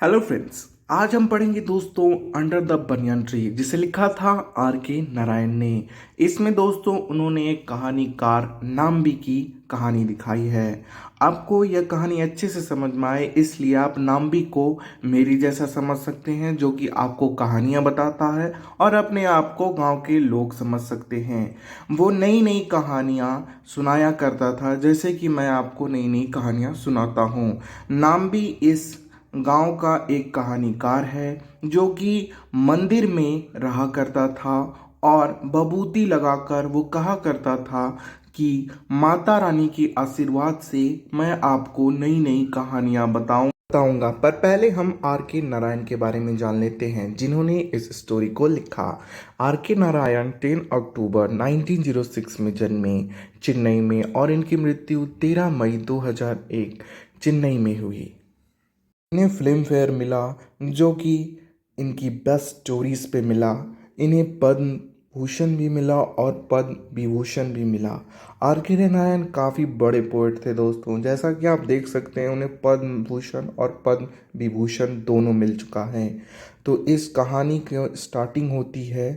Hello friends. आज हम पढ़ेंगे दोस्तों अंडर द बनियन ट्री, जिसे लिखा था आर के नारायण ने। इसमें दोस्तों उन्होंने एक कहानीकार नाम्बी की कहानी दिखाई है। आपको यह कहानी अच्छे से समझ में आए इसलिए आप नाम्बी को मेरी जैसा समझ सकते हैं, जो कि आपको कहानियां बताता है, और अपने आप को गांव के लोग समझ सकते हैं। वो नई नई कहानियां सुनाया करता था, जैसे कि मैं आपको नई नई कहानियां सुनाता हूँ। नाम्बी इस गांव का एक कहानीकार है, जो कि मंदिर में रहा करता था और बबूती लगाकर वो कहा करता था कि माता रानी के आशीर्वाद से मैं आपको नई नई कहानियां बताऊंगा। पर पहले हम आर के नारायण के बारे में जान लेते हैं, जिन्होंने इस स्टोरी को लिखा। आर के नारायण 10 अक्टूबर 1906 में जन्मे चेन्नई में, और इनकी मृत्यु 13 मई 2001 चेन्नई में हुई। इन्हें फिल्म फेयर मिला, जो कि इनकी बेस्ट स्टोरीज पे मिला। इन्हें पद्म भूषण भी मिला और पद्म विभूषण भी मिला। आर के नारायण काफ़ी बड़े पोएट थे दोस्तों, जैसा कि आप देख सकते हैं उन्हें पद्म भूषण और पद्म विभूषण दोनों मिल चुका है। तो इस कहानी की स्टार्टिंग होती है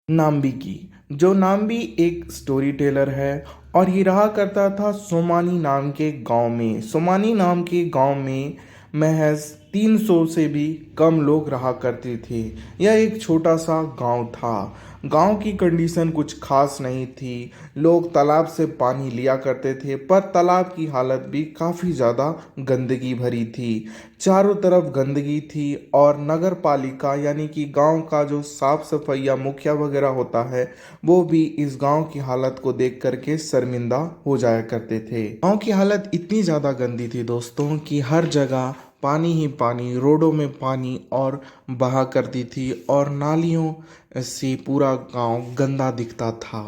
नाम्बी की। जो नाम्बी एक स्टोरी टेलर है, और ये रहा करता था सोमानी नाम के गांव में। सोमानी नाम के गांव में महज 300 से भी कम लोग रहा करते थे। यह एक छोटा सा गांव था। गांव की कंडीशन कुछ खास नहीं थी। लोग तालाब से पानी लिया करते थे, पर तालाब की हालत भी काफ़ी ज़्यादा गंदगी भरी थी। चारों तरफ गंदगी थी, और नगर पालिका यानी कि गांव का जो साफ सफाई या मुखिया वगैरह होता है, वो भी इस गांव की हालत को देख करके शर्मिंदा हो जाया करते थे। गांव की हालत इतनी ज़्यादा गंदी थी दोस्तों कि हर जगह पानी ही पानी, रोडों में पानी और बहा करती थी, और नालियों से पूरा गांव गंदा दिखता था।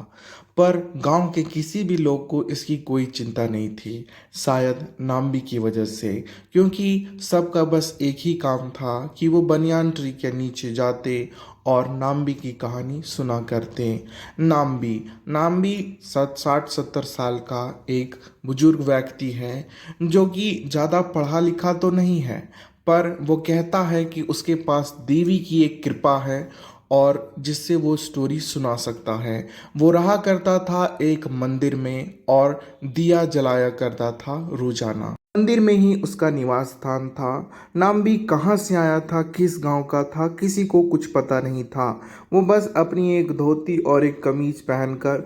पर गांव के किसी भी लोग को इसकी कोई चिंता नहीं थी, शायद नाम्बी की वजह से, क्योंकि सबका बस एक ही काम था कि वो बनियान ट्री के नीचे जाते और नाम्बी की कहानी सुना करते। नाम्बी नाम्बी 60-70 साल का एक बुजुर्ग व्यक्ति है, जो कि ज़्यादा पढ़ा लिखा तो नहीं है, पर वो कहता है कि उसके पास देवी की एक कृपा है, और जिससे वो स्टोरी सुना सकता है। वो रहा करता था एक मंदिर में, और दिया जलाया करता था रोजाना। मंदिर में ही उसका निवास स्थान था। नाम्बी कहाँ से आया था, किस गांव का था, किसी को कुछ पता नहीं था। वो बस अपनी एक धोती और एक कमीज पहनकर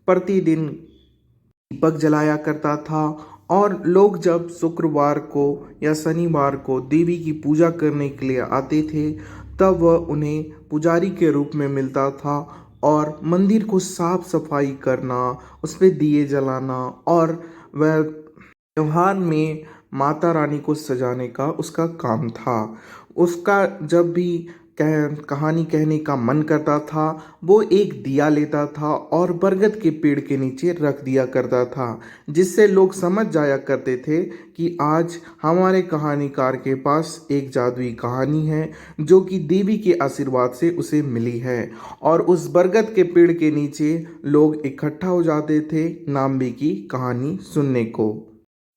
प्रतिदिन दीपक जलाया करता था, और लोग जब शुक्रवार को या शनिवार को देवी की पूजा करने के लिए आते थे, तब वह उन्हें पुजारी के रूप में मिलता था, और मंदिर को साफ सफाई करना, उस पर दिए जलाना, और वह त्योहार में माता रानी को सजाने का उसका काम था। उसका जब भी कहानी कहने का मन करता था, वो एक दिया लेता था और बरगद के पेड़ के नीचे रख दिया करता था, जिससे लोग समझ जाया करते थे कि आज हमारे कहानीकार के पास एक जादुई कहानी है, जो कि देवी के आशीर्वाद से उसे मिली है। और उस बरगद के पेड़ के नीचे लोग इकट्ठा हो जाते थे नाम्बी की कहानी सुनने को।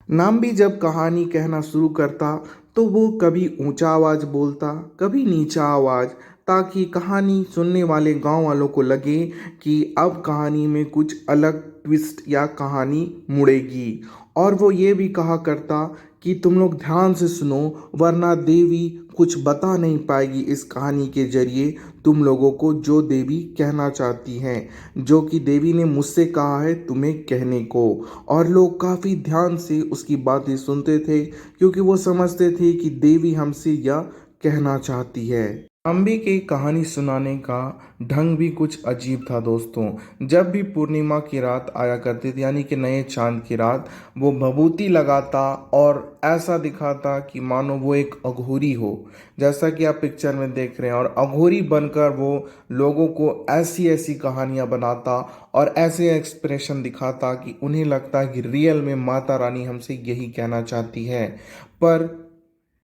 नाम्बी जब कहानी कहना शुरू करता, तो वो कभी ऊंचा आवाज बोलता, कभी नीचा आवाज, ताकि कहानी सुनने वाले गांव वालों को लगे कि अब कहानी में कुछ अलग ट्विस्ट या कहानी मुड़ेगी। और वो ये भी कहा करता कि तुम लोग ध्यान से सुनो, वरना देवी कुछ बता नहीं पाएगी इस कहानी के जरिए तुम लोगों को, जो देवी कहना चाहती हैं, जो कि देवी ने मुझसे कहा है तुम्हें कहने को। और लोग काफ़ी ध्यान से उसकी बातें सुनते थे, क्योंकि वो समझते थे कि देवी हमसे यह कहना चाहती है। नाम्बी की कहानी सुनाने का ढंग भी कुछ अजीब था दोस्तों। जब भी पूर्णिमा की रात आया करती थी, यानी कि नए चांद की रात, वो भभूति लगाता और ऐसा दिखाता कि मानो वो एक अघोरी हो, जैसा कि आप पिक्चर में देख रहे हैं। और अघोरी बनकर वो लोगों को ऐसी ऐसी कहानियां बनाता और ऐसे एक्सप्रेशन दिखाता कि उन्हें लगता कि रियल में माता रानी हमसे यही कहना चाहती है। पर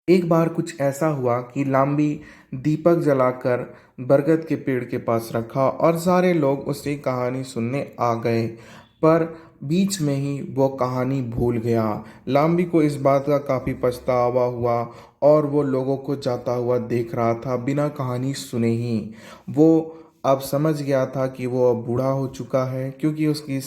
एक बार कुछ ऐसा हुआ कि लाम्बी दीपक जलाकर बरगद के पेड़ के पास रखा, और सारे लोग उसकी कहानी सुनने आ गए। पर बीच में ही वो कहानी भूल गया। लाम्बी को इस बात का काफ़ी पछतावा हुआ और वो लोगों को जाता हुआ देख रहा था बिना कहानी सुने ही। वो अब समझ गया था कि वो अब बूढ़ा हो चुका है, क्योंकि उसकी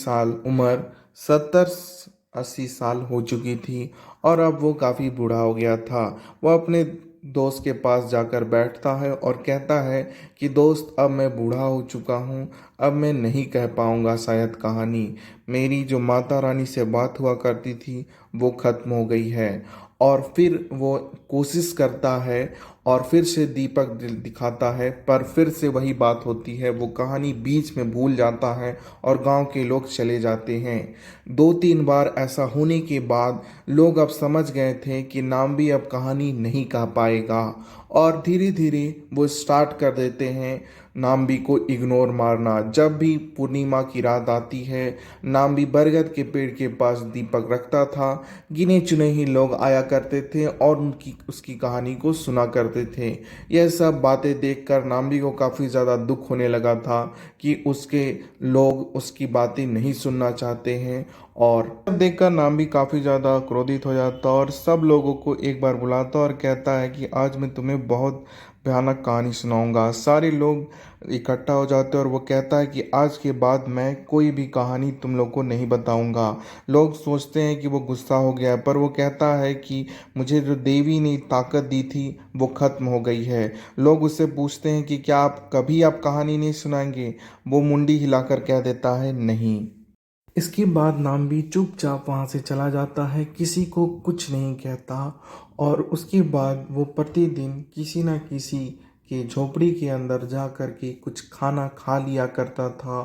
उम्र 70-80 साल हो चुकी थी और अब वो काफ़ी बूढ़ा हो गया था। वो अपने दोस्त के पास जाकर बैठता है और कहता है कि दोस्त, अब मैं बूढ़ा हो चुका हूँ, अब मैं नहीं कह पाऊँगा शायद कहानी। मेरी जो माता रानी से बात हुआ करती थी वो ख़त्म हो गई है। और फिर वो कोशिश करता है और फिर से दीपक दिखाता है, पर फिर से वही बात होती है, वो कहानी बीच में भूल जाता है और गांव के लोग चले जाते हैं। 2-3 बार ऐसा होने के बाद लोग अब समझ गए थे कि नाम्बी अब कहानी नहीं कह पाएगा और धीरे धीरे वो स्टार्ट कर देते हैं नाम्बी को इग्नोर मारना। जब भी पूर्णिमा की रात आती है, नाम्बी बरगद के पेड़ के पास दीपक रखता था। गिने चुने ही लोग आया करते थे और उनकी उसकी कहानी को सुना करते थे। यह सब बातें देखकर नाम्बी को काफ़ी ज़्यादा दुख होने लगा था कि उसके लोग उसकी बातें नहीं सुनना चाहते हैं। और तब देखकर नाम्बी काफ़ी ज़्यादा क्रोधित हो जाता और सब लोगों को एक बार बुलाता और कहता है कि आज मैं तुम्हें बहुत भयानक कहानी सुनाऊंगा। सारे लोग इकट्ठा हो जाते हैं और वो कहता है कि आज के बाद मैं कोई भी कहानी तुम लोग को नहीं बताऊंगा। लोग सोचते हैं कि वो गुस्सा हो गया है, पर वो कहता है कि मुझे जो देवी ने ताकत दी थी वो खत्म हो गई है। लोग उससे पूछते हैं कि क्या आप कहानी नहीं सुनाएंगे? वो मुंडी हिलाकर कह देता है नहीं। इसके बाद नाम्बी चुपचाप वहाँ से चला जाता है, किसी को कुछ नहीं कहता। और उसके बाद वो प्रतिदिन किसी न किसी के झोपड़ी के अंदर जा कर के कुछ खाना खा लिया करता था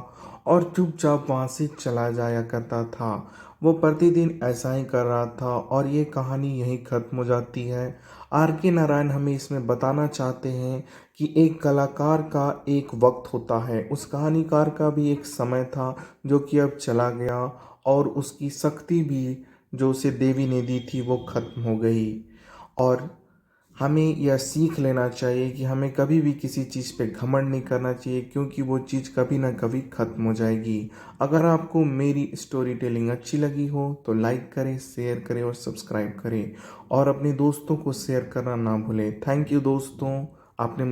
और चुपचाप वहाँ से चला जाया करता था। वो प्रतिदिन ऐसा ही कर रहा था और ये कहानी यहीं ख़त्म हो जाती है। आर के नारायण हमें इसमें बताना चाहते हैं कि एक कलाकार का एक वक्त होता है, उस कहानीकार का भी एक समय था जो कि अब चला गया और उसकी शक्ति भी जो उसे देवी ने दी थी वो खत्म हो गई। और हमें यह सीख लेना चाहिए कि हमें कभी भी किसी चीज़ पे घमंड नहीं करना चाहिए, क्योंकि वो चीज़ कभी ना कभी ख़त्म हो जाएगी। अगर आपको मेरी स्टोरी टेलिंग अच्छी लगी हो तो लाइक करें, शेयर करें और सब्सक्राइब करें और अपने दोस्तों को शेयर करना ना भूलें। थैंक यू दोस्तों, आपने